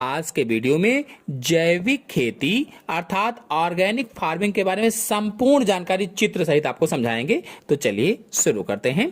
आज के वीडियो में जैविक खेती अर्थात ऑर्गेनिक फार्मिंग के बारे में संपूर्ण जानकारी चित्र सहित आपको समझाएंगे। तो चलिए शुरू करते हैं।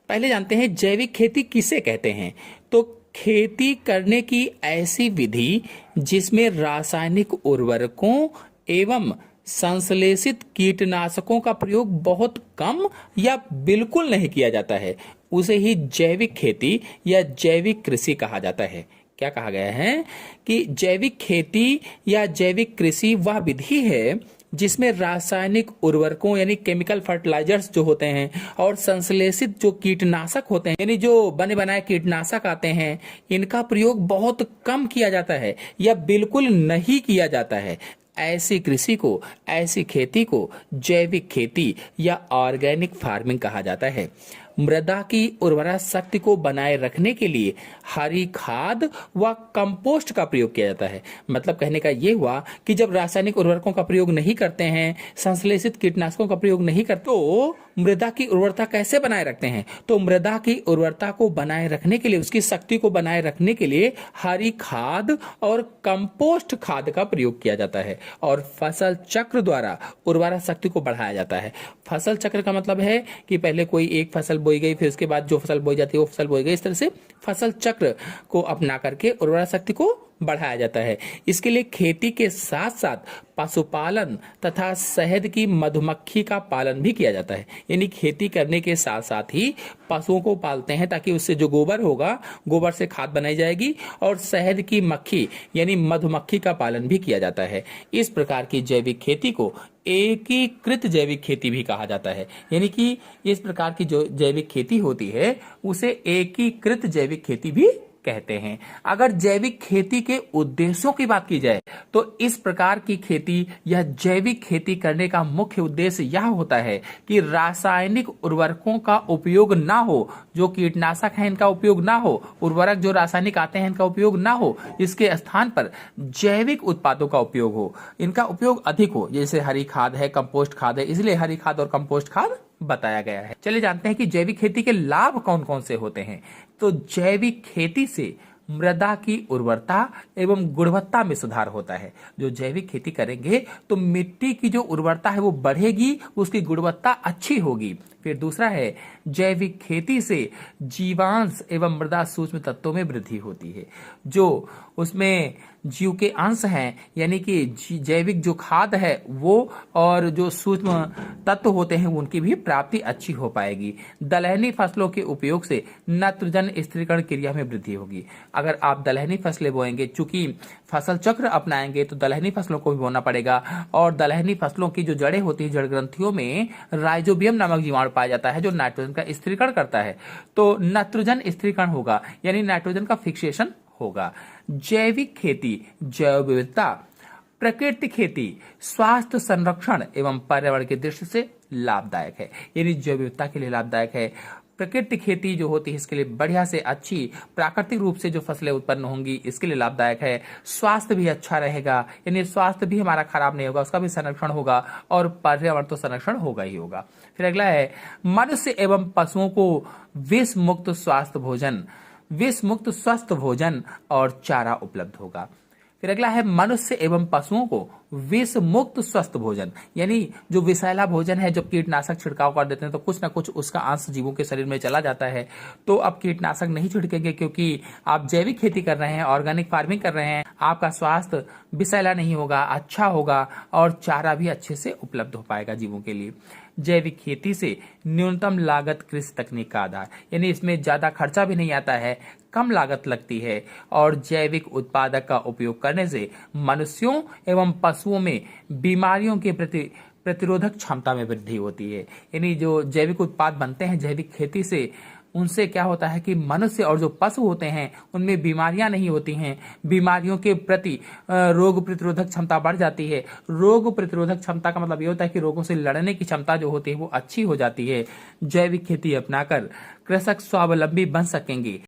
पहले जानते हैं जैविक खेती किसे कहते हैं। तो खेती करने की ऐसी विधि जिसमें रासायनिक उर्वरकों एवं संश्लेषित कीटनाशकों का प्रयोग बहुत कम या बिल्कुल नहीं किया जाता है, उसे ही जैविक खेती या जैविक कृषि कहा जाता है। क्या कहा गया है कि जैविक खेती या जैविक कृषि वह विधि है जिसमें रासायनिक उर्वरकों यानी केमिकल फर्टिलाइजर्स जो होते हैं और संश्लेषित जो कीटनाशक होते हैं यानी जो बने बनाए कीटनाशक आते हैं, इनका प्रयोग बहुत कम किया जाता है या बिल्कुल नहीं किया जाता है। ऐसी कृषि को, ऐसी खेती को जैविक खेती या ऑर्गेनिक फार्मिंग कहा जाता है। मृदा की उर्वरा शक्ति को बनाए रखने के लिए हरी खाद व कंपोस्ट का प्रयोग किया जाता है। मतलब कहने का यह हुआ कि जब रासायनिक उर्वरकों का प्रयोग नहीं करते हैं, संश्लेषित कीटनाशकों का प्रयोग नहीं करते, तो मृदा की उर्वरता कैसे बनाए रखते हैं। तो मृदा की उर्वरता को बनाए रखने के लिए, उसकी शक्ति को बनाए रखने के लिए हरी खाद और कंपोस्ट खाद का प्रयोग किया जाता है और फसल चक्र द्वारा उर्वरा शक्ति को बढ़ाया जाता है। फसल चक्र का मतलब है कि पहले कोई एक फसल बोई गई, फिर उसके बाद जो फसल बोई जाती है वो फसल बोई गई। इस तरह से फसल चक्र को अपना करके उर्वरा शक्ति को बढ़ाया जाता है। इसके लिए खेती के साथ साथ पशुपालन तथा शहद की मधुमक्खी का पालन भी किया जाता है। यानी खेती करने के साथ साथ ही पशुओं को पालते हैं ताकि उससे जो गोबर होगा, गोबर से खाद बनाई जाएगी और शहद की मक्खी यानी मधुमक्खी का पालन भी किया जाता है। इस प्रकार की जैविक खेती को एकीकृत जैविक खेती भी कहा जाता है। यानी कि इस प्रकार की जो जैविक खेती होती है उसे एकीकृत जैविक खेती भी कहते हैं। अगर जैविक खेती के उद्देश्यों की बात की जाए तो इस प्रकार की खेती या जैविक खेती करने का मुख्य उद्देश्य यह होता है कि रासायनिक उर्वरकों का उपयोग ना हो, जो कीटनाशक है इनका उपयोग ना हो, उर्वरक जो रासायनिक आते हैं इनका उपयोग ना हो, इसके स्थान पर जैविक उत्पादों का उपयोग हो, इनका उपयोग अधिक हो। जैसे हरी खाद है, कंपोस्ट खाद है, इसलिए हरी खाद और कंपोस्ट खाद बताया गया है। चलिए जानते हैं कि जैविक खेती के लाभ कौन कौन से होते हैं। तो जैविक खेती से मृदा की उर्वरता एवं गुणवत्ता में सुधार होता है। जो जैविक खेती करेंगे तो मिट्टी की जो उर्वरता है वो बढ़ेगी, उसकी गुणवत्ता अच्छी होगी। फिर दूसरा है जैविक खेती से जीवांश एवं मृदा सूक्ष्म तत्वों में वृद्धि होती है। जो उसमें जीव के अंश हैं यानी कि जैविक जो खाद है वो और जो सूक्ष्म तत्व होते हैं उनकी भी प्राप्ति अच्छी हो पाएगी। दलहनी फसलों के उपयोग से नाइट्रोजन स्थिरीकरण क्रिया में वृद्धि होगी। अगर आप दलहनी फसलें बोएंगे, चूंकि फसल चक्र अपनाएंगे तो दलहनी फसलों को भी बोना पड़ेगा और दलहनी फसलों की जो जड़ें होती है, जड़ ग्रंथियों में राइजोबियम नामक जीवाणु पाया जाता है जो नाइट्रोजन का स्थिरीकरण करता है। तो नाइट्रोजन स्थिरीकरण होगा यानी नाइट्रोजन का फिक्सेशन होगा। जैविक खेती जैव विविधता, प्राकृतिक खेती स्वास्थ्य संरक्षण एवं पर्यावरण की दृष्टि से लाभदायक है। यानी जैव विविधता के लिए लाभदायक है। प्राकृतिक खेती जो होती है इसके लिए बढ़िया से अच्छी प्राकृतिक रूप से जो फसलें उत्पन्न होंगी इसके लिए लाभदायक है। स्वास्थ्य भी अच्छा रहेगा, यानी स्वास्थ्य भी हमारा खराब नहीं होगा, उसका भी संरक्षण होगा और पर्यावरण तो संरक्षण होगा ही होगा। फिर अगला है मनुष्य एवं पशुओं को विष मुक्त स्वास्थ्य भोजन, विष मुक्त स्वस्थ भोजन और चारा उपलब्ध होगा। फिर अगला है मनुष्य एवं पशुओं को विष मुक्त स्वस्थ भोजन, यानी जो विषैला भोजन है, जब कीटनाशक छिड़काव कर देते हैं तो कुछ ना कुछ उसका अंश जीवों के शरीर में चला जाता है। तो अब कीटनाशक नहीं छिड़केंगे क्योंकि आप जैविक खेती कर रहे हैं, ऑर्गेनिक फार्मिंग कर रहे हैं, आपका स्वास्थ्य विषैला नहीं होगा, अच्छा होगा और चारा भी अच्छे से उपलब्ध हो पाएगा जीवों के लिए। जैविक खेती से न्यूनतम लागत कृषि तकनीक का आधार, यानी इसमें ज्यादा खर्चा भी नहीं आता है, कम लागत लगती है और जैविक उत्पादक का उपयोग करने से मनुष्यों एवं पशुओं में बीमारियों के प्रति प्रतिरोधक क्षमता में वृद्धि होती है। यानी जो जैविक उत्पाद बनते हैं जैविक खेती से, उनसे क्या होता है कि मनुष्य और जो पशु होते हैं उनमें बीमारियां नहीं होती हैं, बीमारियों के प्रति रोग प्रतिरोधक क्षमता बढ़ जाती है। रोग प्रतिरोधक क्षमता का मतलब ये होता है कि रोगों से लड़ने की क्षमता जो होती है वो अच्छी हो जाती है। जैविक खेती अपनाकर कृषक स्वावलंबी बन सकेंगे।